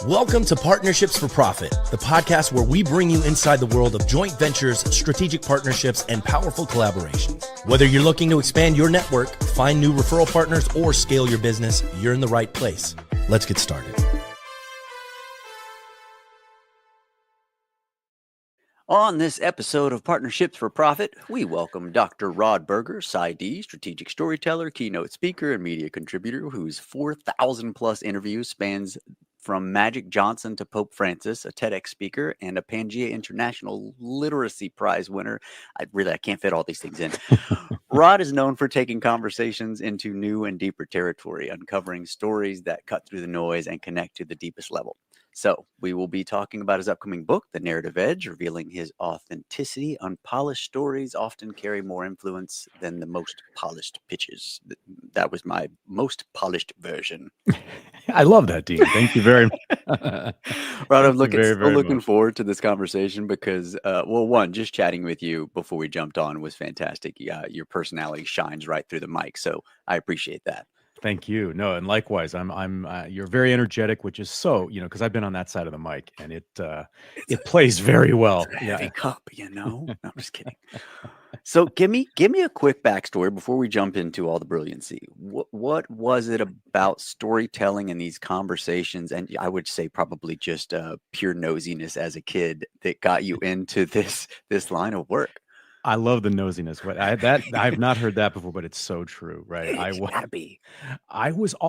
Welcome to Partnerships for Profit, the podcast where we bring you inside the world of joint ventures, strategic partnerships, and powerful collaborations. Whether you're looking to expand your network, find new referral partners, or scale your business, you're in the right place. Let's get started. On this episode of Partnerships for Profit, we welcome Dr. Rod Berger, PsyD, strategic storyteller, keynote speaker, and media contributor, whose 4,000 plus interviews spans from Magic Johnson to Pope Francis, a TEDx speaker, and a Pangea International Literacy Prize winner. I can't fit all these things in. Rod is known for taking conversations into new and deeper territory, uncovering stories that cut through the noise and connect to the deepest level. So we will be talking about his upcoming book, The Narrative Edge, revealing his authenticity. Unpolished stories often carry more influence than the most polished pitches. That was my most polished version. I love that, Dean. Thank you very much. Rod, I'm looking forward to this conversation because, one, just chatting with you before we jumped on was fantastic. Your personality shines right through the mic, so I appreciate that. Thank you. No, and likewise, you're very energetic, which is so, because I've been on that side of the mic, and it plays very well. It's a heavy cup, No, I'm just kidding. So give me a quick backstory before we jump into all the brilliancy. What was it about storytelling and these conversations, and I would say probably just pure nosiness as a kid, that got you into this line of work? I love the nosiness, but I've not heard that before, but it's so true, right?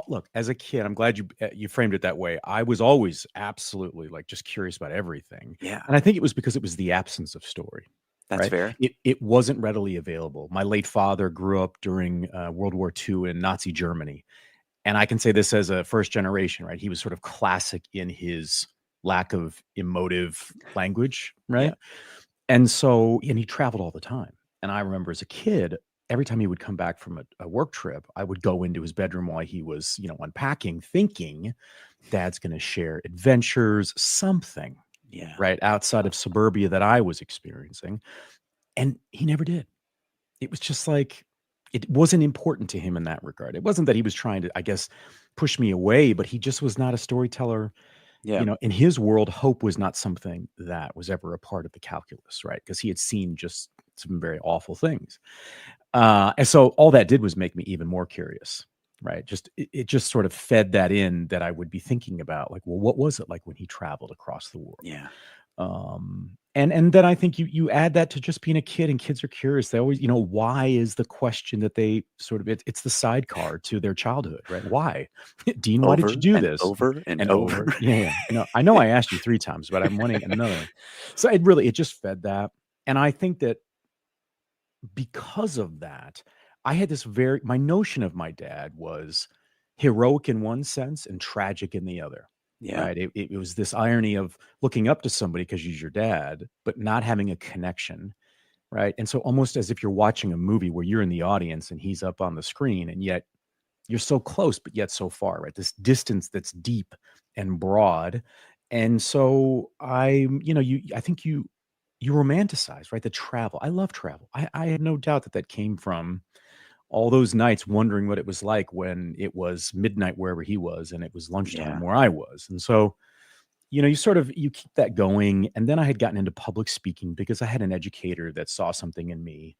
Look, as a kid, I'm glad you framed it that way. I was always absolutely just curious about everything. Yeah. And I think it was because it was the absence of story. That's right? fair. It wasn't readily available. My late father grew up during World War II in Nazi Germany. And I can say this as a first generation, right? He was sort of classic in his lack of emotive language, right? Yeah. And he traveled all the time. And I remember as a kid, every time he would come back from a work trip, I would go into his bedroom while he was, unpacking, thinking Dad's going to share adventures, something, right, outside of suburbia that I was experiencing. And he never did. It was just it wasn't important to him in that regard. It wasn't that he was trying to, I guess, push me away, but he just was not a storyteller. Yeah. In his world, hope was not something that was ever a part of the calculus, right? Because he had seen just some very awful things. And so all that did was make me even more curious, right? It just sort of fed that in that I would be thinking about, what was it like when he traveled across the world? Yeah. And then I think you add that to just being a kid, and kids are curious. They always, why is the question that they sort of, it's the sidecar to their childhood, right? Why? Dean, why did you do this? Over and over. Yeah. I know I asked you 3 times, but I'm wanting another. So it just fed that. And I think that because of that, I had my notion of my dad was heroic in one sense and tragic in the other. Yeah. Right. It was this irony of looking up to somebody because he's your dad, but not having a connection. Right. And so almost as if you're watching a movie where you're in the audience and he's up on the screen, and yet you're so close, but yet so far. Right. This distance that's deep and broad. And so I think you romanticize, right, the travel. I love travel. I had no doubt that came from all those nights wondering what it was like when it was midnight wherever he was and it was lunchtime where I was. And so, you keep that going. And then I had gotten into public speaking because I had an educator that saw something in me,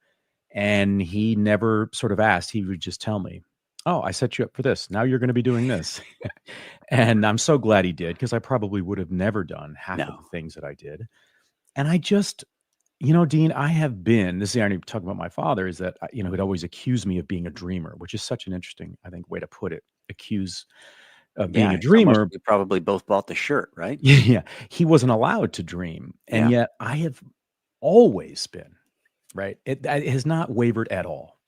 and he never sort of asked. He would just tell me, "Oh, I set you up for this. Now you're going to be doing this." And I'm so glad he did, because I probably would have never done half of the things that I did. And I just, Dean, I have been, this is the irony of talking about my father, is that, he'd always accused me of being a dreamer, which is such an interesting, I think, way to put it. Accuse of being a dreamer. We probably both bought the shirt, right? Yeah. He wasn't allowed to dream. And yet I have always been, right? It has not wavered at all,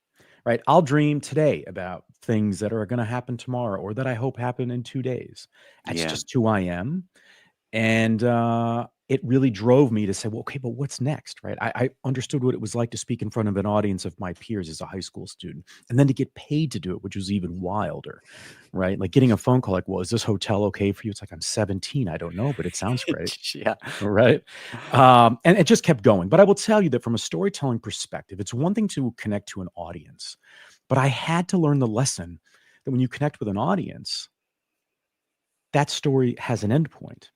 right? I'll dream today about things that are going to happen tomorrow, or that I hope happen in 2 days. That's just who I am. And it really drove me to say, well, okay, but what's next, right? I understood what it was like to speak in front of an audience of my peers as a high school student, and then to get paid to do it, which was even wilder, right? Like getting a phone call like, well, is this hotel okay for you? It's like, I'm 17. I don't know, but it sounds great. Yeah. Right. And it just kept going. But I will tell you that from a storytelling perspective, it's one thing to connect to an audience, but I had to learn the lesson that when you connect with an audience, that story has an endpoint.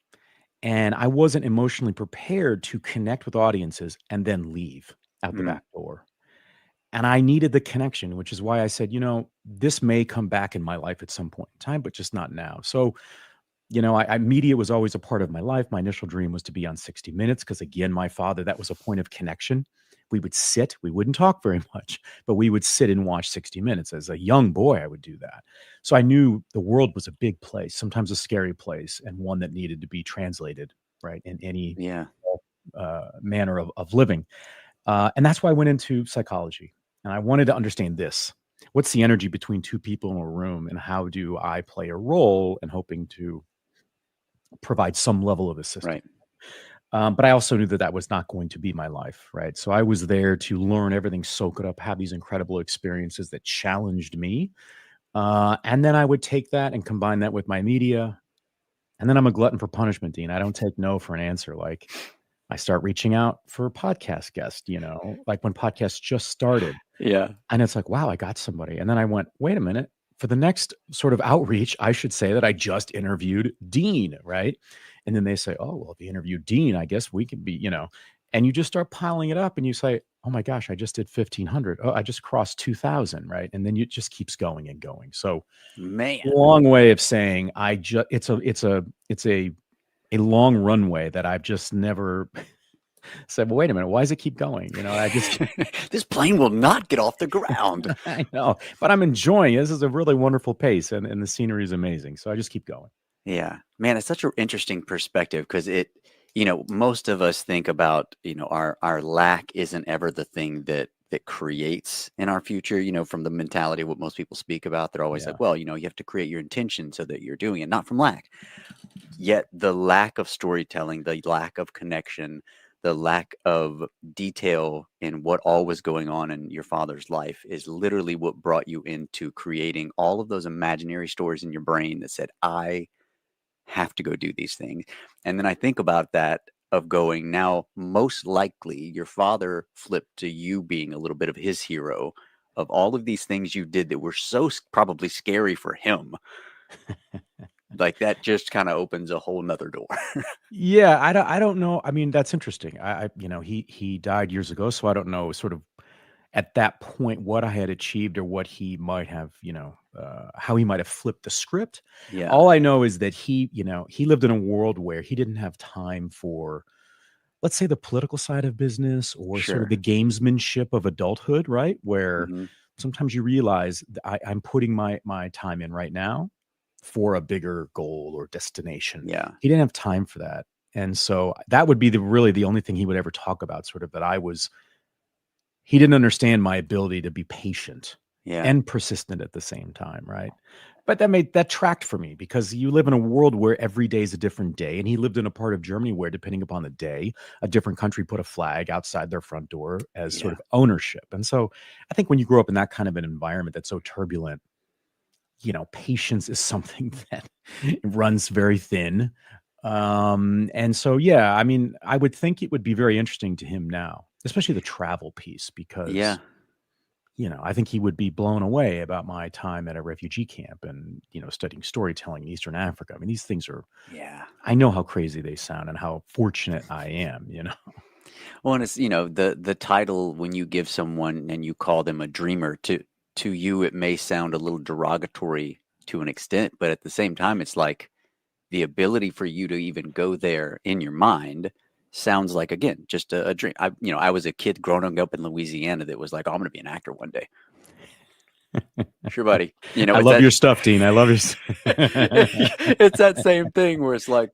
And I wasn't emotionally prepared to connect with audiences and then leave out the Mm, back door. And I needed the connection, which is why I said, this may come back in my life at some point in time, but just not now. So, media was always a part of my life. My initial dream was to be on 60 Minutes because, again, my father, that was a point of connection. We would sit, we wouldn't talk very much, but we would sit and watch 60 Minutes. As a young boy, I would do that. So I knew the world was a big place, sometimes a scary place, and one that needed to be translated, right, in any yeah. manner of living. And that's why I went into psychology. And I wanted to understand this. What's the energy between two people in a room, and how do I play a role in hoping to provide some level of assistance? Right. But I also knew that that was not going to be my life, right? So I was there to learn everything, soak it up, have these incredible experiences that challenged me. And then I would take that and combine that with my media. And then I'm a glutton for punishment, Dean. I don't take no for an answer. Like, I start reaching out for podcast guests, like when podcasts just started. Yeah. And it's like, wow, I got somebody. And then I went, wait a minute. For the next sort of outreach, I should say that I just interviewed Dean, right? And then they say, oh, well, if you interviewed Dean, I guess we could be, and you just start piling it up and you say, oh my gosh, I just did 1,500. Oh, I just crossed 2,000, right? And then it just keeps going and going. So, Man. long way of saying it's a long runway that I've just never said, well, wait a minute, why does it keep going? I just This plane will not get off the ground. I know, but I'm enjoying it. This is a really wonderful pace, and the scenery is amazing. So I just keep going. Yeah, man, it's such an interesting perspective because most of us think about, our lack isn't ever the thing that creates in our future, from the mentality of what most people speak about. They're always Yeah. like, well, you have to create your intention so that you're doing it, not from lack. Yet the lack of storytelling, the lack of connection, the lack of detail in what all was going on in your father's life is literally what brought you into creating all of those imaginary stories in your brain that said, I have to go do these things. And then I think about that of going, now, most likely your father flipped to you being a little bit of his hero of all of these things you did that were so probably scary for him. Like, that just kind of opens a whole nother door. Yeah, I don't know. I mean, that's interesting. He died years ago, so I don't know sort of at that point what I had achieved or what he might have, how he might have flipped the script. Yeah. All I know is that he lived in a world where he didn't have time for, let's say, the political side of business or sort Sure. of the gamesmanship of adulthood, right? Where Mhm. sometimes you realize that I'm putting my time in right now for a bigger goal or destination. Yeah. He didn't have time for that. And so that would be really the only thing he would ever talk about, sort of he didn't understand my ability to be patient Yeah. and persistent at the same time, right? But that tracked for me because you live in a world where every day is a different day. And he lived in a part of Germany where, depending upon the day, a different country put a flag outside their front door as sort of ownership. And so I think when you grow up in that kind of an environment that's so turbulent, patience is something that runs very thin. And so, yeah, I mean, I would think it would be very interesting to him now, especially the travel piece, because, Yeah. I think he would be blown away about my time at a refugee camp and, studying storytelling in Eastern Africa. I mean, these things are, Yeah. I know how crazy they sound and how fortunate I am, Well, and it's, the title, when you give someone and you call them a dreamer, to you, it may sound a little derogatory to an extent, but at the same time, it's like the ability for you to even go there in your mind sounds like, again, just a dream. I was a kid growing up in Louisiana that was like, oh, I'm going to be an actor one day. Sure, buddy. I love your stuff, Dean. I love your it's that same thing where it's like,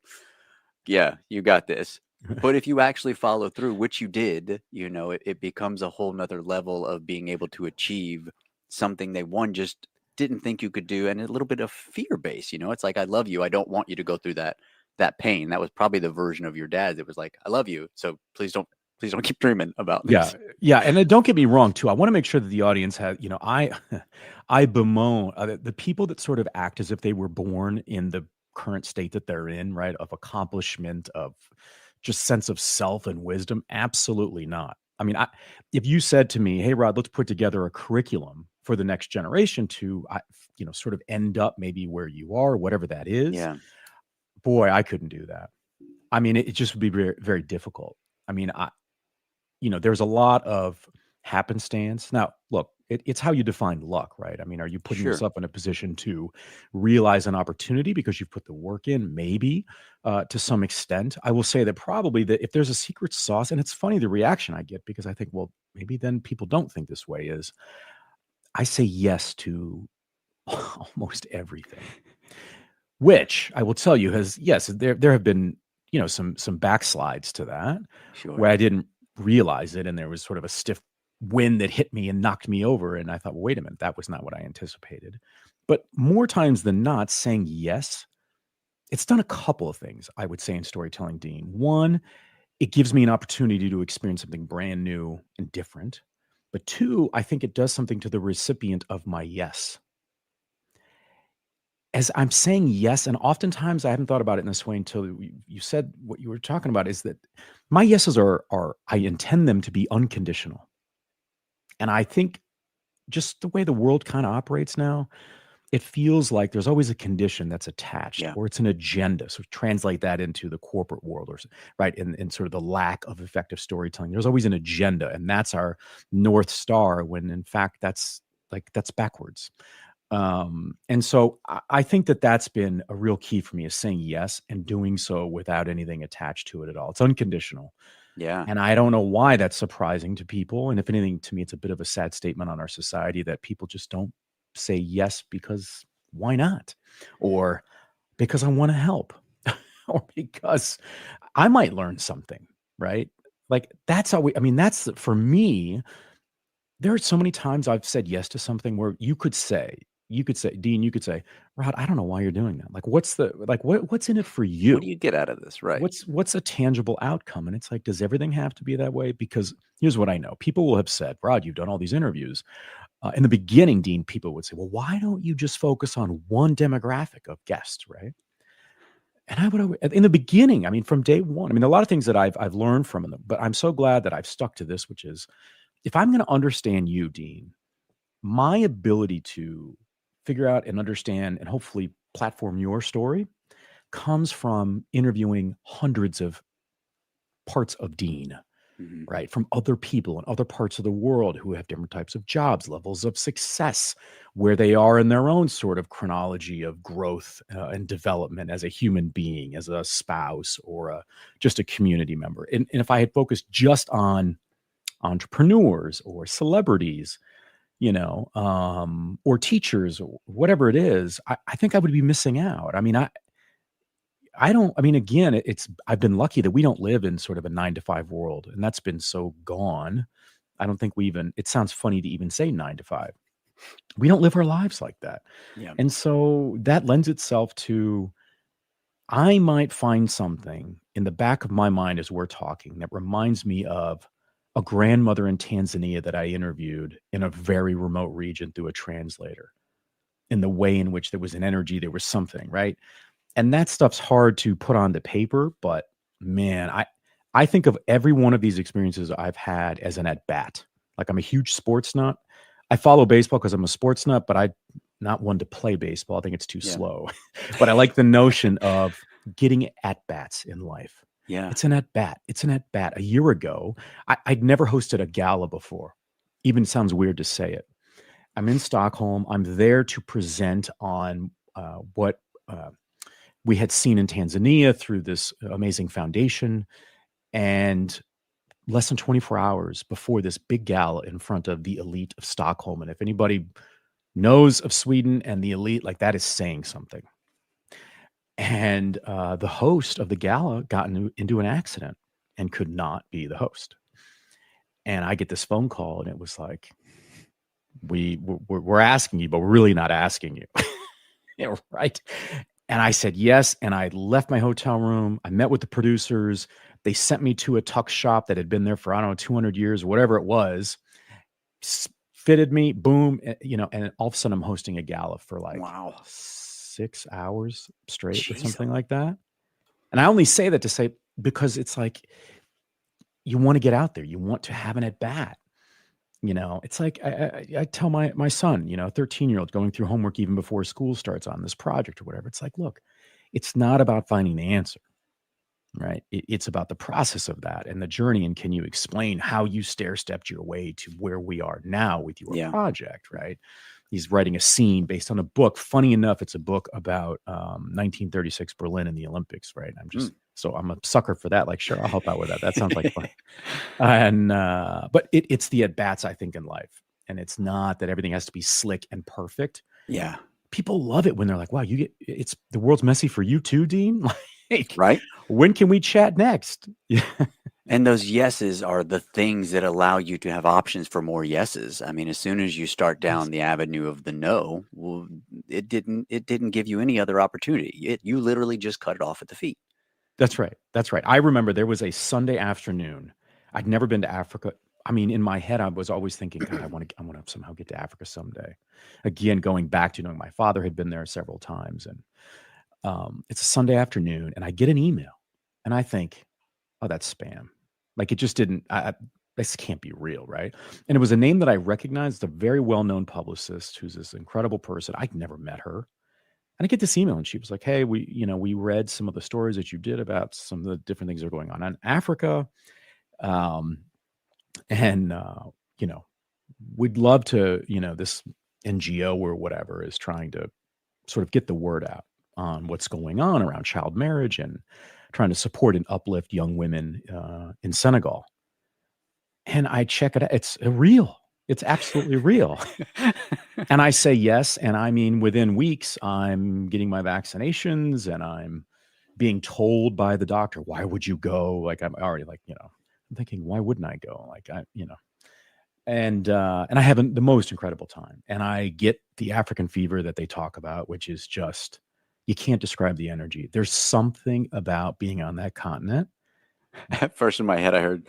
yeah, you got this. But if you actually follow through, which you did, it becomes a whole nother level of being able to achieve something they just didn't think you could do, and a little bit of fear base. It's like, I love you. I don't want you to go through that pain. That was probably the version of your dad that was like, I love you, so please don't keep dreaming about this. Yeah. And then don't get me wrong too. I want to make sure that the audience has, I bemoan the people that sort of act as if they were born in the current state that they're in, right? Of accomplishment, of just sense of self and wisdom. Absolutely not. I mean, if you said to me, hey, Rod, let's put together a curriculum for the next generation to, sort of end up maybe where you are, whatever that is. Yeah. boy, I couldn't do that. I mean, it just would be very, very difficult. I mean, there's a lot of happenstance. Now, look, it's how you define luck, right? I mean, are you putting Sure. yourself in a position to realize an opportunity because you've put the work in? Maybe to some extent. I will say that probably that if there's a secret sauce, and it's funny the reaction I get because I think, well, maybe then people don't think this way, is I say yes to almost everything, which I will tell you there have been, some backslides to that Sure. where I didn't realize it and there was sort of a stiff wind that hit me and knocked me over, and I thought, well, wait a minute, that was not what I anticipated. But more times than not, saying yes, it's done a couple of things, I would say, in storytelling, Dean. One, it gives me an opportunity to experience something brand new and different. But two, I think it does something to the recipient of my yes. As I'm saying yes, and oftentimes I haven't thought about it in this way until you said what you were talking about, is that my yeses are I intend them to be unconditional. And I think just the way the world kind of operates now, it feels like there's always a condition that's attached, Yeah. or it's an agenda. So translate that into the corporate world, or right, in sort of the lack of effective storytelling. There's always an agenda, and that's our North Star, when in fact that's backwards. And so I think that that's been a real key for me, is saying yes and doing so without anything attached to it at all. It's unconditional. Yeah. And I don't know why that's surprising to people. And if anything, to me, it's a bit of a sad statement on our society that people just don't say yes because why not? Or because I want to help, or because I might learn something, right? Like that's how that's for me. There are so many times I've said yes to something where you could say, Dean, you could say, Rod, I don't know why you're doing that. Like, what's in it for you? What do you get out of this? Right. What's a tangible outcome? And it's like, does everything have to be that way? Because here's what I know. People will have said, Rod, you've done all these interviews. In the beginning, Dean, people would say, well, why don't you just focus on one demographic of guests, right? And I would, in the beginning, I mean, from day one, I mean, a lot of things that I've learned from them, but I'm so glad that I've stuck to this, which is, if I'm going to understand you, Dean, my ability to figure out and understand and hopefully platform your story comes from interviewing hundreds of parts of Dean, right? From other people in other parts of the world who have different types of jobs, levels of success, where they are in their own sort of chronology of growth and development as a human being, as a spouse, or just a community member. And if I had focused just on entrepreneurs or celebrities, or teachers, or whatever it is, I think I would be missing out. I mean, again, I've been lucky that we don't live in sort of a 9-to-5 world, and that's been so gone. I don't think it sounds funny to even say 9 to 5. We don't live our lives like that. Yeah. And so that lends itself to, I might find something in the back of my mind as we're talking that reminds me of a grandmother in Tanzania that I interviewed in a very remote region through a translator, in the way in which there was an energy, there was something, right? And that stuff's hard to put onto paper, but man, I think of every one of these experiences I've had as an at bat. Like, I'm a huge sports nut. I follow baseball because I'm a sports nut, but I'm not one to play baseball. I think it's too slow. But I like the notion of getting at bats in life. Yeah. It's an at bat. A year ago, I'd never hosted a gala before. Even sounds weird to say it. I'm in Stockholm. I'm there to present on what we had seen in Tanzania through this amazing foundation. And less than 24 hours before this big gala in front of the elite of Stockholm. And if anybody knows of Sweden and the elite, like, that is saying something. And the host of the gala got into an accident and could not be the host. And I get this phone call, and it was like, we're asking you, but we're really not asking you. Yeah, right. And I said yes. And I left my hotel room. I met with the producers. They sent me to a tuck shop that had been there for, I don't know, 200 years, whatever it was. Fitted me, boom, and all of a sudden I'm hosting a gala for like 6 hours straight or something like that. And I only say that to say, because it's like, you want to get out there. You want to have an at bat. It's like, I tell my son, a 13-year-old going through homework even before school starts on this project or whatever. It's like, look, it's not about finding the answer, right? It's about the process of that and the journey. And can you explain how you stair-stepped your way to where we are now with your Yeah. project, right? He's writing a scene based on a book. Funny enough, it's a book about 1936 Berlin and the Olympics, right? So I'm a sucker for that. Like, sure, I'll help out with that. That sounds like fun. And but it's the at-bats, I think, in life. And it's not that everything has to be slick and perfect. Yeah. People love it when they're like, wow, it's the world's messy for you too, Dean. Like, Right. when can we chat next? And those yeses are the things that allow you to have options for more yeses. I mean, as soon as you start down the avenue of the no, well, it didn't give you any other opportunity. You literally just cut it off at the feet. That's right. That's right. I remember there was a Sunday afternoon. I'd never been to Africa. I mean, in my head, I was always thinking, God, I want to somehow get to Africa someday. Again, going back to knowing my father had been there several times. And it's a Sunday afternoon, and I get an email, and I think, oh, that's spam. Like, it just didn't, this can't be real, right? And it was a name that I recognized, a very well-known publicist who's this incredible person. I'd never met her. And I get this email, and she was like, hey, we read some of the stories that you did about some of the different things that are going on in Africa. And we'd love to, this NGO or whatever is trying to sort of get the word out on what's going on around child marriage and trying to support and uplift young women in Senegal. And I check it out. It's real. It's absolutely real. And I say yes. And I mean, within weeks, I'm getting my vaccinations and I'm being told by the doctor, why would you go? Like, I'm already like, I'm thinking, why wouldn't I go? Like, and I have the most incredible time. And I get the African fever that they talk about, which is just, you can't describe the energy. There's something about being on that continent. At first in my head, I heard,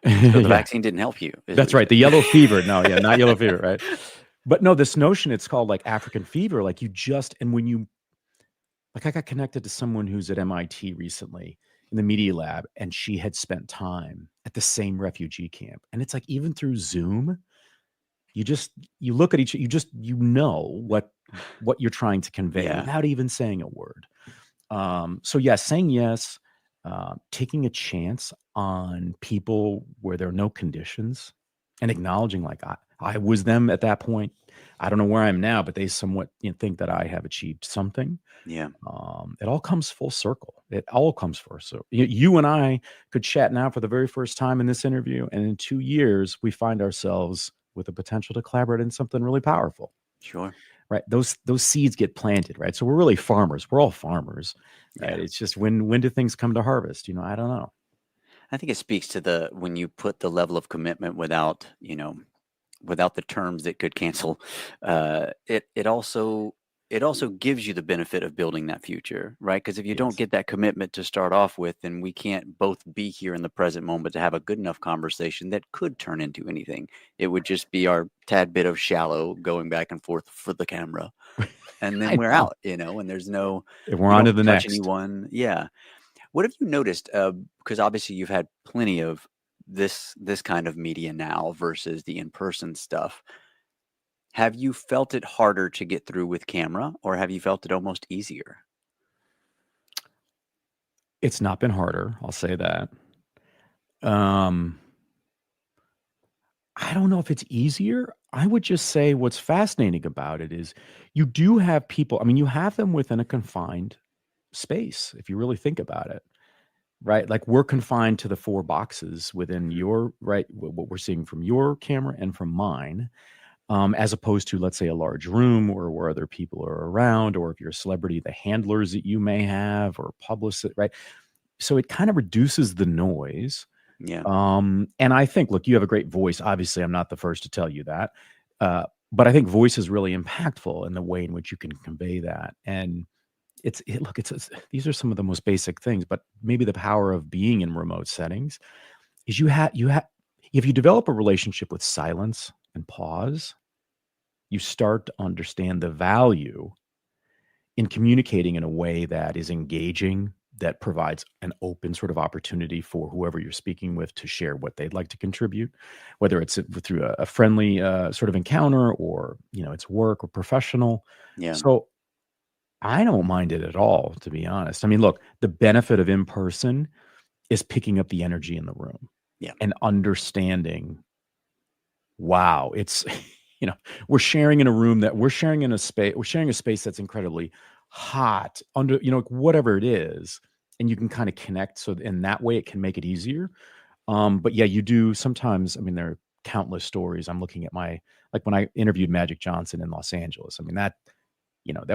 so the vaccine didn't help you. That's right. The yellow fever. No, yeah, not yellow fever, right? But no, this notion, it's called like African fever. Like and when you, like, I got connected to someone who's at MIT recently in the media lab, and she had spent time at the same refugee camp. And it's like, even through Zoom, you look at each, you know what you're trying to convey without even saying a word. So yeah, saying yes, taking a chance on people where there are no conditions and acknowledging, like, I was them at that point. I don't know where I am now, but they somewhat think that I have achieved something. Yeah. It all comes full circle. It all comes first. So you and I could chat now for the very first time in this interview, and in 2 years, we find ourselves with the potential to collaborate in something really powerful. Sure. Right. Those seeds get planted, right? So we're really farmers. We're all farmers, right? Yeah. It's just when do things come to harvest? I don't know. I think it speaks to when you put the level of commitment without the terms that could cancel, it also gives you the benefit of building that future, right? Because if you don't get that commitment to start off with, then we can't both be here in the present moment to have a good enough conversation that could turn into anything. It would just be our tad bit of shallow going back and forth for the camera, and then we're out, and there's no. We're on to the next. Anyone, yeah. What have you noticed? Because obviously you've had plenty of this kind of media now versus the in-person stuff. Have you felt it harder to get through with camera, or have you felt it almost easier? It's not been harder, I'll say that. I don't know if it's easier. I would just say what's fascinating about it is you do have people, you have them within a confined space, if you really think about it, right? Like, we're confined to the 4 boxes within your, right, what we're seeing from your camera and from mine. As opposed to, let's say, a large room or where other people are around, or if you're a celebrity, the handlers that you may have or publicists, right? So it kind of reduces the noise. Yeah. And I think, look, you have a great voice. Obviously, I'm not the first to tell you that. But I think voice is really impactful in the way in which you can convey that. And these are some of the most basic things, but maybe the power of being in remote settings is if you develop a relationship with silence and pause, you start to understand the value in communicating in a way that is engaging, that provides an open sort of opportunity for whoever you're speaking with to share what they'd like to contribute, whether it's through a friendly sort of encounter, or, it's work or professional. Yeah. So I don't mind it at all, to be honest. I mean, look, the benefit of in person is picking up the energy in the room, Yeah. and understanding, wow, it's, we're sharing in a room that we're sharing in a space, we're sharing a space that's incredibly hot under, whatever it is. And you can kind of connect. So in that way, it can make it easier. But yeah, you do sometimes. I mean, there are countless stories. I'm looking at like when I interviewed Magic Johnson in Los Angeles. I mean, that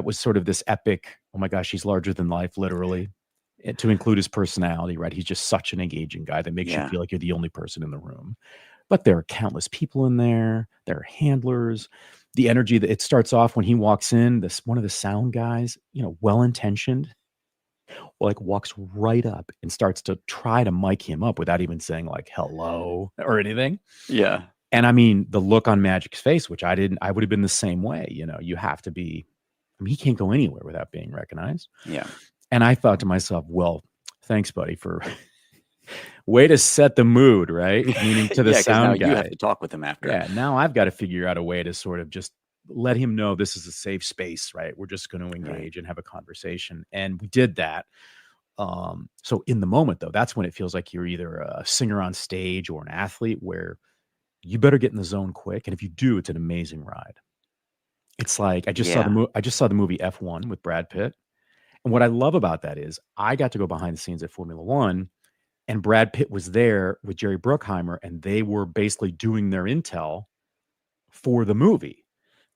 was sort of this epic, oh my gosh, he's larger than life, literally, to include his personality, right? He's just such an engaging guy that makes you Yeah. feel like you're the only person in the room. But there are countless people in there. There are handlers. The energy that it starts off when he walks in, one of the sound guys, well-intentioned, like walks right up and starts to try to mic him up without even saying like hello or anything. Yeah. And I mean, the look on Magic's face, which I would have been the same way. You have to be, I mean, he can't go anywhere without being recognized. Yeah. And I thought to myself, well, thanks, buddy, for way to set the mood, right? Meaning to the Yeah, 'cause now sound guy. you have to talk with him after. Yeah, now I've got to figure out a way to sort of just let him know this is a safe space, right? We're just going to engage and have a conversation. And we did that. So in the moment, though, that's when it feels like you're either a singer on stage or an athlete, where you better get in the zone quick. And if you do, it's an amazing ride. It's like I just saw the movie F1 with Brad Pitt. And what I love about that is I got to go behind the scenes at Formula One, and Brad Pitt was there with Jerry Bruckheimer, and they were basically doing their intel for the movie.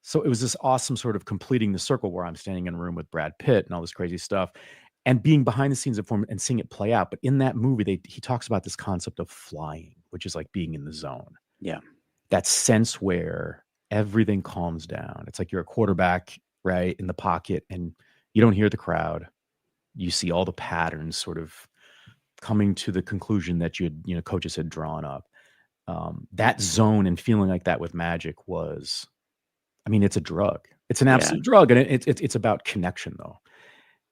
So it was this awesome sort of completing the circle where I'm standing in a room with Brad Pitt and all this crazy stuff, and being behind the scenes of Formula and seeing it play out. But in that movie, he talks about this concept of flying, which is like being in the zone. Yeah. That sense where everything calms down. It's like you're a quarterback, right, in the pocket, and you don't hear the crowd. You see all the patterns sort of coming to the conclusion that coaches had drawn up. That zone and feeling like that with Magic was, I mean, it's a drug. It's an absolute drug, and it's about connection, though,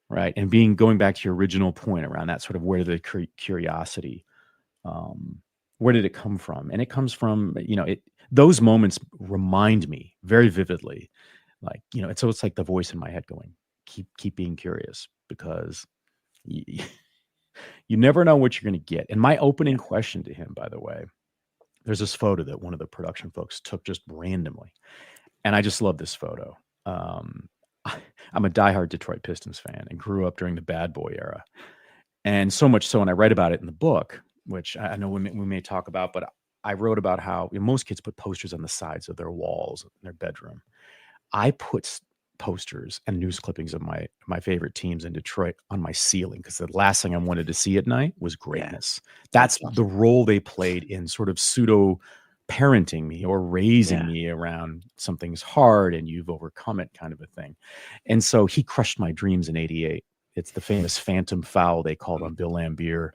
right? And going back to your original point around that sort of where the curiosity, where did it come from? And it comes from, those moments remind me very vividly, like, it's like the voice in my head going, keep being curious, because you never know what you're going to get. And my opening question to him, by the way, there's this photo that one of the production folks took just randomly. And I just love this photo. I'm a diehard Detroit Pistons fan and grew up during the bad boy era. And so much so, and I write about it in the book, which I know we may talk about, but I wrote about how most kids put posters on the sides of their walls in their bedroom. I put posters and news clippings of my favorite teams in Detroit on my ceiling, because the last thing I wanted to see at night was greatness. That's the role they played in sort of pseudo parenting me or raising me around something's hard and you've overcome it kind of a thing. And so he crushed my dreams in '88. It's the famous phantom foul they called on Bill Laimbeer,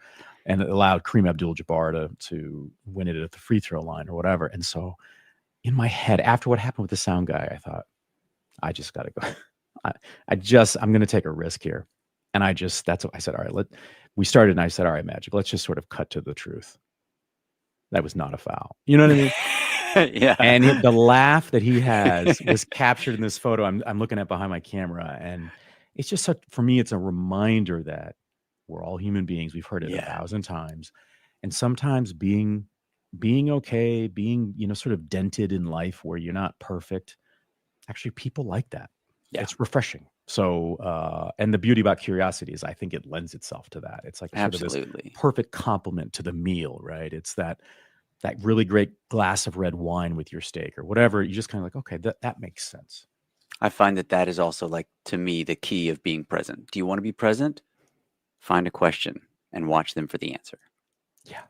and it allowed Kareem Abdul-Jabbar to win it at the free throw line or whatever. And so in my head, after what happened with the sound guy, I thought, I just got to go. I'm going to take a risk here. And that's what I said. All right, we started and I said, all right, Magic, let's just sort of cut to the truth. That was not a foul. You know what I mean? Yeah. And the laugh that he has was captured in this photo I'm looking at behind my camera. And it's just for me, it's a reminder that we're all human beings. We've heard it 1,000 times. And sometimes being okay, being, sort of dented in life where you're not perfect. Actually, people like that. Yeah. It's refreshing. So, and the beauty about curiosity is I think it lends itself to that. It's like sort of this perfect complement to the meal, right? It's that really great glass of red wine with your steak or whatever. You just kind of like, okay, that makes sense. I find that is also, like, to me, the key of being present. Do you want to be present? Find a question and watch them for the answer. Yeah.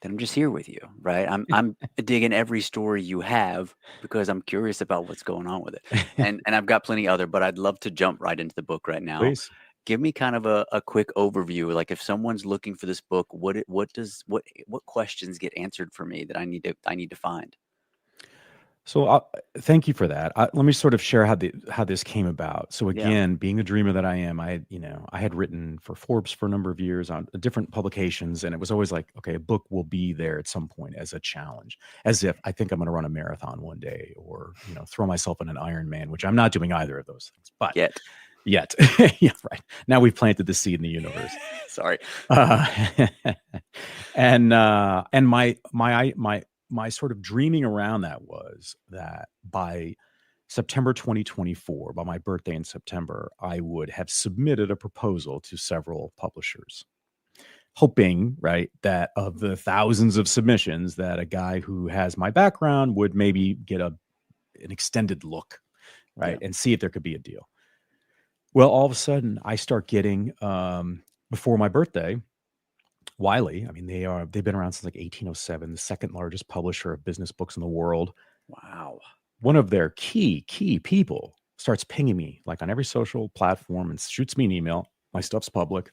Then I'm just here with you, right? I'm digging every story you have because I'm curious about what's going on with it. And I've got plenty other, but I'd love to jump right into the book right now. Please. Give me kind of a quick overview. Like, if someone's looking for this book, what questions get answered for me that I need to find? So thank you for that. Let me sort of share how this came about. So again, being the dreamer that I am, I had written for Forbes for a number of years on different publications, and it was always like, okay, a book will be there at some point as a challenge, as if I think I'm going to run a marathon one day, or throw myself in an Ironman, which I'm not doing either of those things. But Yet. Yeah, right. Now we've planted the seed in the universe. Sorry. And my sort of dreaming around that was that by September 2024, by my birthday in September, I would have submitted a proposal to several publishers, hoping, right, that of the thousands of submissions, that a guy who has my background would maybe get an extended look, right, and see if there could be a deal. Well, all of a sudden, I start getting before my birthday, Wiley. I mean, they've been around since like 1807, the second largest publisher of business books in the world. Wow. One of their key people starts pinging me like on every social platform and shoots me an email. My stuff's public,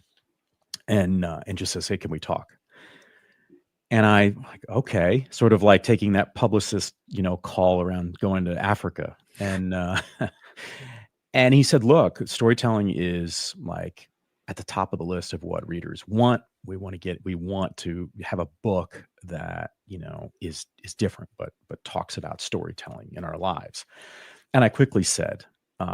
and just says, "Hey, can we talk?" And I like, okay, sort of like taking that publicist, call around going to Africa, and and he said, "Look, storytelling is like at the top of the list of what readers want. We want to have a book that, is different, but talks about storytelling in our lives." And I quickly said,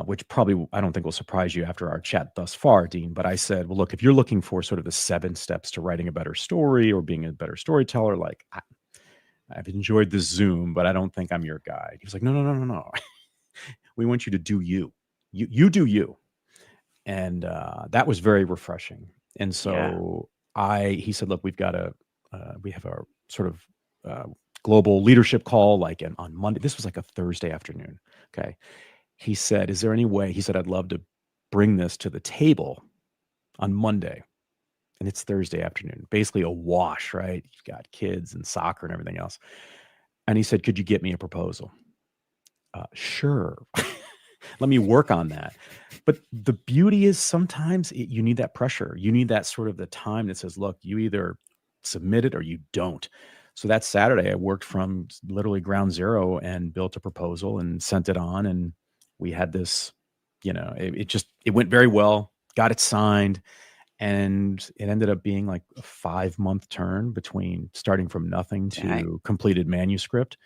which probably I don't think will surprise you after our chat thus far, Dean, but I said, well, look, if you're looking for sort of the 7 steps to writing a better story or being a better storyteller, like I've enjoyed this Zoom, but I don't think I'm your guide. He was like, no. We want you to do you. You do you. And that was very refreshing. And so he said, look, we have our sort of global leadership call like on Monday. This was like a Thursday afternoon. Okay. He said, is there any way? He said, I'd love to bring this to the table on Monday. And it's Thursday afternoon, basically a wash, right? You've got kids and soccer and everything else. And he said, could you get me a proposal? Sure. Let me work on that. But the beauty is sometimes you need that pressure. You need that sort of the time that says, look, you either submit it or you don't. So that Saturday I worked from literally ground zero and built a proposal and sent it on. And we had this, it went very well, got it signed. And it ended up being like a 5-month turn between starting from nothing to completed manuscript.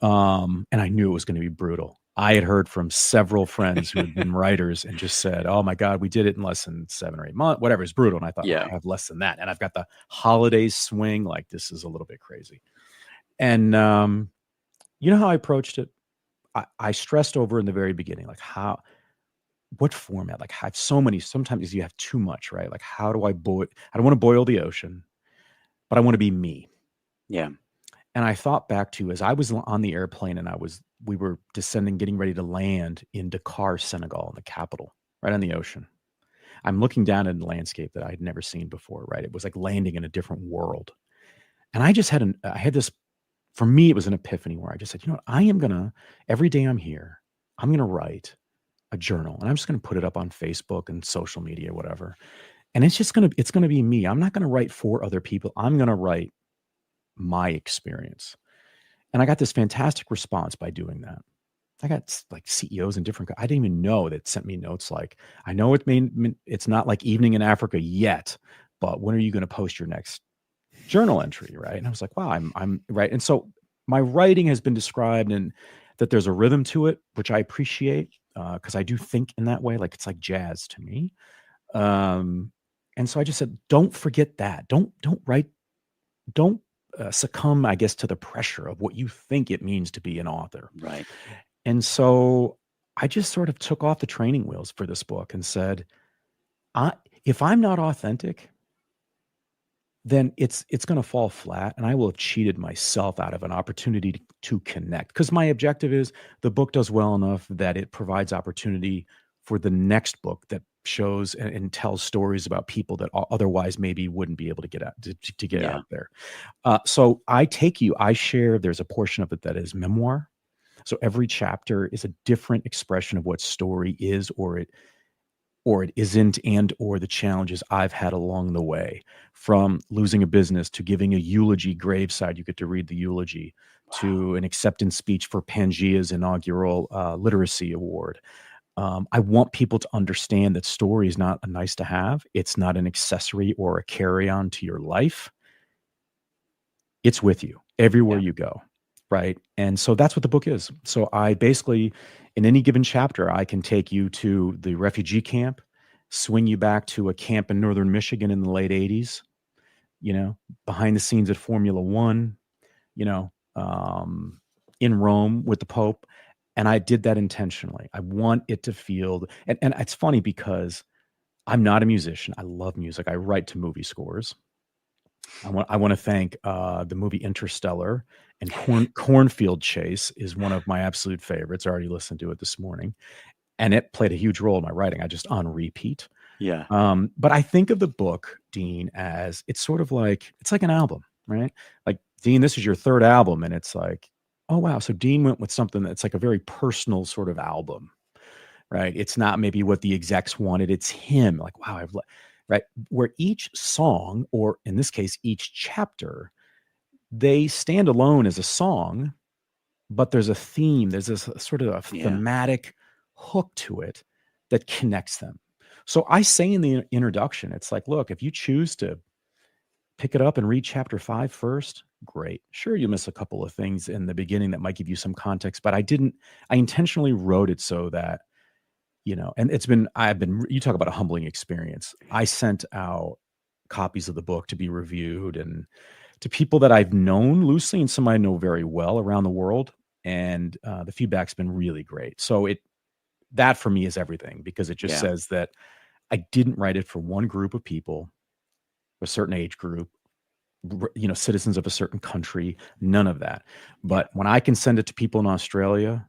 And I knew it was going to be brutal. I had heard from several friends who had been writers and just said, oh my God, we did it in less than 7 or 8 months, whatever. It's brutal. And I thought, I have less than that. And I've got the holidays swing. Like, this is a little bit crazy. And you know how I approached it? I stressed over in the very beginning, like what format, like have so many, sometimes you have too much, right? Like how do I boil? I don't want to boil the ocean, but I want to be me. Yeah. And I thought back to as I was on the airplane and we were descending, getting ready to land in Dakar, Senegal, in the capital, right on the ocean. I'm looking down at a landscape that I had never seen before, right? It was like landing in a different world. And I just had this, for me, it was an epiphany where I just said, every day I'm here, I'm going to write a journal and I'm just going to put it up on Facebook and social media, whatever. And it's going to be me. I'm not going to write for other people. I'm going to write my experience. And I got this fantastic response by doing that. I got like CEOs and different, I didn't even know that sent me notes like, I know it's not like evening in Africa yet, but when are you going to post your next journal entry? Right. And I was like, wow, I'm right. And so my writing has been described and that there's a rhythm to it, which I appreciate because I do think in that way, like it's like jazz to me. And so I just said, don't forget that. Don't succumb, I guess, to the pressure of what you think it means to be an author. Right. And so I just sort of took off the training wheels for this book and said, if I'm not authentic, then it's going to fall flat and I will have cheated myself out of an opportunity to connect. Because my objective is the book does well enough that it provides opportunity for the next book that shows and tells stories about people that otherwise maybe wouldn't be able to get out to get out there. So I share, there's a portion of it that is memoir. So every chapter is a different expression of what story is or it isn't, and or the challenges I've had along the way, from losing a business to giving a eulogy graveside. You get to read the eulogy to an acceptance speech for Pangea's inaugural literacy award. I want people to understand that story is not a nice to have. It's not an accessory or a carry on to your life. It's with you everywhere you go. right? And so that's what the book is. So I basically, in any given chapter, I can take you to the refugee camp, swing you back to a camp in northern Michigan in the late 80s, behind the scenes at Formula One, you know, in Rome with the Pope. And I did that intentionally. I want it to feel, and it's funny because I'm not a musician. I love music. I write to movie scores. I want to thank the movie Interstellar and Cornfield Chase is one of my absolute favorites. I already listened to it this morning, and it played a huge role in my writing. I just on repeat. Yeah. But I think of the book, Dean, as it's sort of like, it's like an album, right? Like, Dean, this is your third album. And it's like, oh, wow. So Dean went with something that's like a very personal sort of album, right? It's not maybe what the execs wanted. It's him. Like, wow, right? Where each song, or in this case, each chapter, they stand alone as a song, but there's a theme. There's this sort of a thematic hook to it that connects them. So I say in the introduction, it's like, look, if you choose to pick it up and read chapter 5 first, great. Sure, you'll miss a couple of things in the beginning that might give you some context, but I intentionally wrote it so that, and you talk about a humbling experience. I sent out copies of the book to be reviewed and to people that I've known loosely and some I know very well around the world. And the feedback's been really great. So that for me is everything, because it just says that I didn't write it for one group of people, a certain age group, citizens of a certain country, none of that. But when I can send it to people in Australia,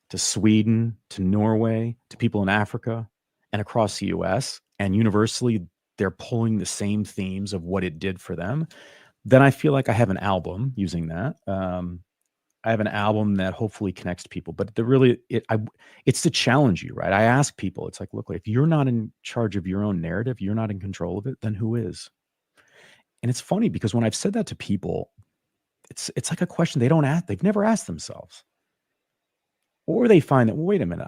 to Sweden, to Norway, to people in Africa and across the US, and universally they're pulling the same themes of what it did for them, then I feel like I have an album using that. I have an album that hopefully connects to people, but it's to challenge you, right? I ask people, it's like, look, if you're not in charge of your own narrative, you're not in control of it, then who is? And it's funny because when I've said that to people, it's like a question they've never asked themselves. Or they find that, well, wait a minute,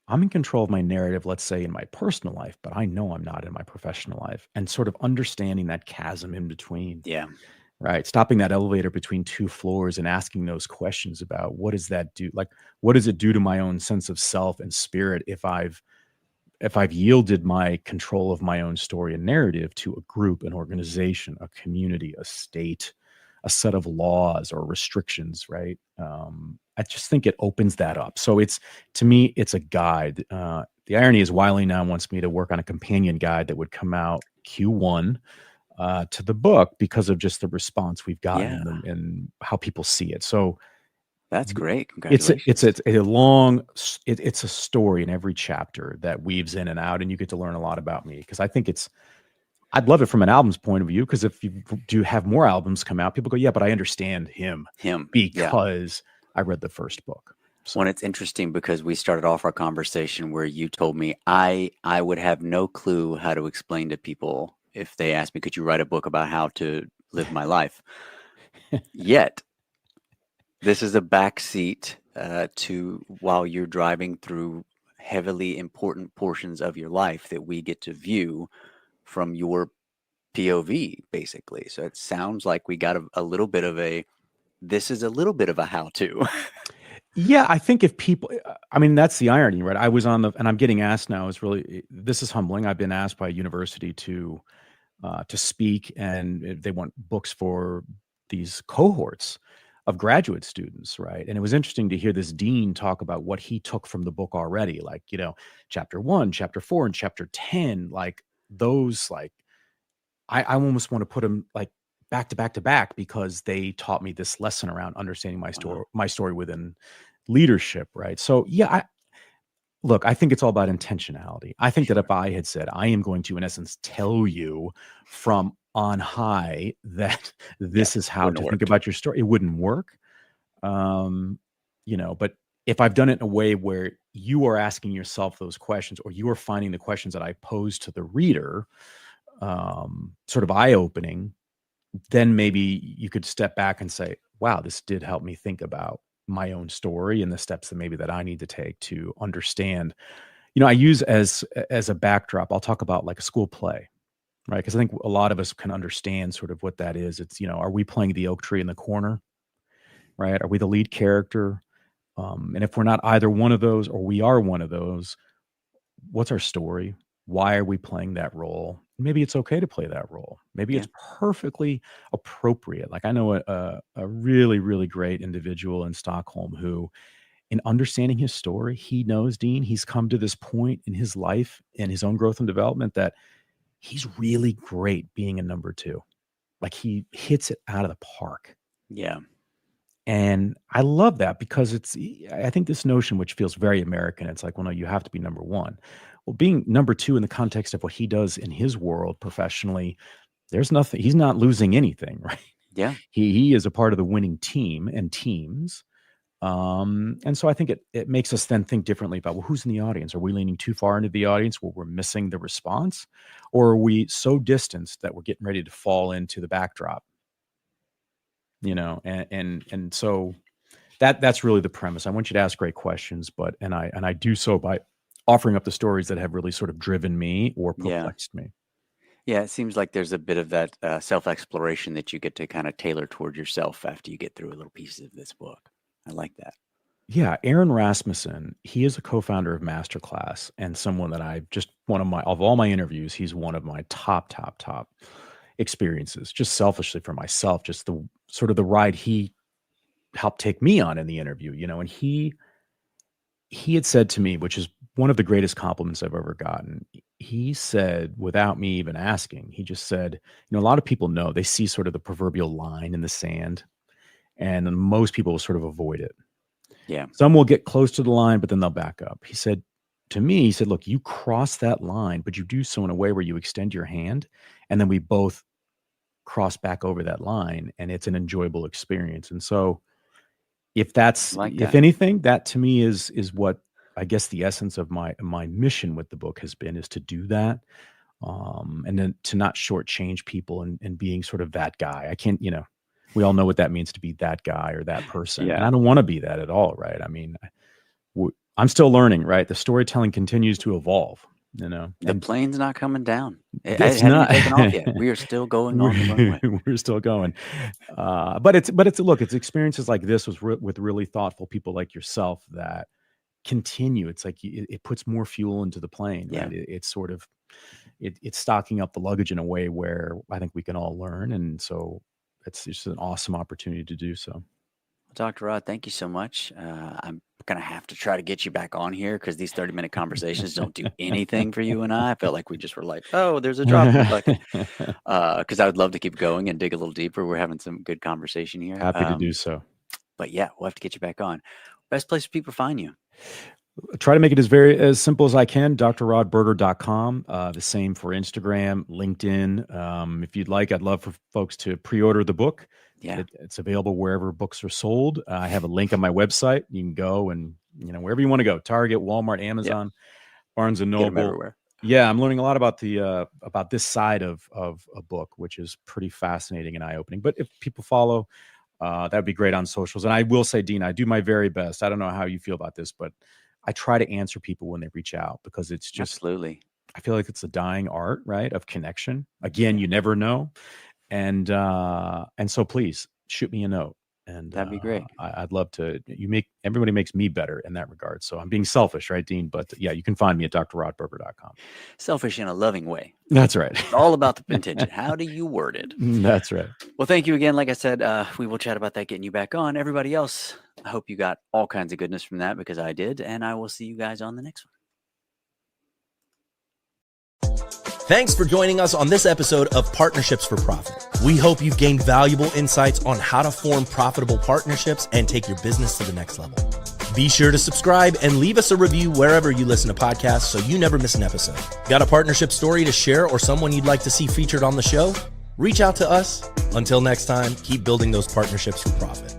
I'm in control of my narrative, let's say in my personal life, but I know I'm not in my professional life, and sort of understanding that chasm in between. Yeah. Right. Stopping that elevator between two floors and asking those questions about what does that do? Like, what does it do to my own sense of self and spirit if I've yielded my control of my own story and narrative to a group, an organization, a community, a state, a set of laws or restrictions, right? I just think it opens that up. So to me, it's a guide. The irony is Wiley now wants me to work on a companion guide that would come out Q1 to the book because of just the response we've gotten and how people see it. So that's great. Congratulations. It's a story in every chapter that weaves in and out, and you get to learn a lot about me, because I think I'd love it from an album's point of view, because if you do have more albums come out, people go, yeah, but I understand him because I read the first book. So. Well, it's interesting because we started off our conversation where you told me I would have no clue how to explain to people if they asked me, could you write a book about how to live my life? Yet, this is a backseat to while you're driving through heavily important portions of your life that we get to view from your POV, basically. So it sounds like we got a little bit of this is a little bit of a how-to. Yeah, I think if people, that's the irony, right? I was and I'm getting asked now, this is humbling. I've been asked by a university to speak, and they want books for these cohorts of graduate students, right? And it was interesting to hear this dean talk about what he took from the book already, like, chapter 1, chapter 4, and chapter 10, like those, like, I almost want to put them like back to back to back, because they taught me this lesson around understanding my story within leadership, right? So yeah, I think it's all about intentionality. I think that if I had said, I am going to, in essence, tell you from on high that this is how to think about your story, it wouldn't work. But if I've done it in a way where you are asking yourself those questions, or you are finding the questions that I pose to the reader, sort of eye-opening, then maybe you could step back and say, wow, this did help me think about my own story and the steps that I need to take to understand. I use as a backdrop, I'll talk about like a school play, right? Because I think a lot of us can understand sort of what that is. It's, are we playing the oak tree in the corner? right? Are we the lead character? And if we're not either one of those, or we are one of those, what's our story? Why are we playing that role? Maybe it's okay to play that role. Maybe Yeah. it's perfectly appropriate. Like I know a really, really great individual in Stockholm who, in understanding his story, he knows, Dean, he's come to this point in his life and his own growth and development that he's really great being a number two. Like he hits it out of the park. Yeah. And I love that because I think this notion, which feels very American, it's like, well, no, you have to be number one. Well, being number two in the context of what he does in his world professionally, there's nothing, he's not losing anything, right? Yeah. He is a part of the winning team and teams. And so I think it makes us then think differently about, well, who's in the audience? Are we leaning too far into the audience where we're missing the response? Or are we so distanced that we're getting ready to fall into the backdrop? And so that's really the premise. I want you to ask great questions, and I do so by offering up the stories that have really sort of driven me or perplexed me. Yeah, it seems like there's a bit of that self-exploration that you get to kind of tailor toward yourself after you get through a little piece of this book. I like that. Yeah, Aaron Rasmussen, he is a co-founder of Masterclass and someone that of all my interviews, he's one of my top experiences, just selfishly for myself, just the sort of the ride he helped take me on in the interview, and he had said to me, which is one of the greatest compliments I've ever gotten. He said, without me even asking, he just said, a lot of people know, they see sort of the proverbial line in the sand, and most people will sort of avoid it. Yeah. Some will get close to the line, but then they'll back up. He said to me, he said, look, you cross that line, but you do so in a way where you extend your hand, and then we both cross back over that line, and it's an enjoyable experience. And so if anything, that to me is what I guess the essence of my mission with the book has been, is to do that. And then to not shortchange people and being sort of that guy. I can't, we all know what that means to be that guy or that person. Yeah. And I don't want to be that at all. Right. I mean, I'm still learning, right? The storytelling continues to evolve. The plane's not coming down. It It's hasn't not taken off yet. We are still going on the runway. We're still going. But it's experiences like this with really thoughtful people like yourself that continue. It's like it puts more fuel into the plane. Yeah. Right? It's sort of it's stocking up the luggage in a way where I think we can all learn, and so it's just an awesome opportunity to do so. Dr. Rod, thank you so much. I'm going to have to try to get you back on here because these 30-minute conversations don't do anything for you and I. I felt like we just were like, oh, there's a drop in the bucket. Because I would love to keep going and dig a little deeper. We're having some good conversation here. Happy to do so. But yeah, we'll have to get you back on. Best place for people to find you. Try to make it as simple as I can. drrodberger.com. The same for Instagram, LinkedIn. If you'd like, I'd love for folks to pre-order the book. Yeah. It's available wherever books are sold. I have a link on my website. You can go and, wherever you want to go, Target, Walmart, Amazon, Barnes and Noble. Everywhere. Yeah. I'm learning a lot about about this side of a book, which is pretty fascinating and eye-opening. But if people follow, that'd be great on socials. And I will say, Dean, I do my very best. I don't know how you feel about this, but I try to answer people when they reach out because it's just, absolutely. I feel like it's a dying art, right? Of connection. Again, you never know. And so please shoot me a note, and that'd be great. I'd love to. Everybody makes me better in that regard. So I'm being selfish, right, Dean? But yeah, you can find me at drrodberger.com. Selfish in a loving way. That's right. It's all about the intention. How do you word it? That's right. Well, thank you again. Like I said, we will chat about that, getting you back on. Everybody else, I hope you got all kinds of goodness from that, because I did. And I will see you guys on the next one. Thanks for joining us on this episode of Partnerships for Profit. We hope you've gained valuable insights on how to form profitable partnerships and take your business to the next level. Be sure to subscribe and leave us a review wherever you listen to podcasts so you never miss an episode. Got a partnership story to share or someone you'd like to see featured on the show? Reach out to us. Until next time, keep building those partnerships for profit.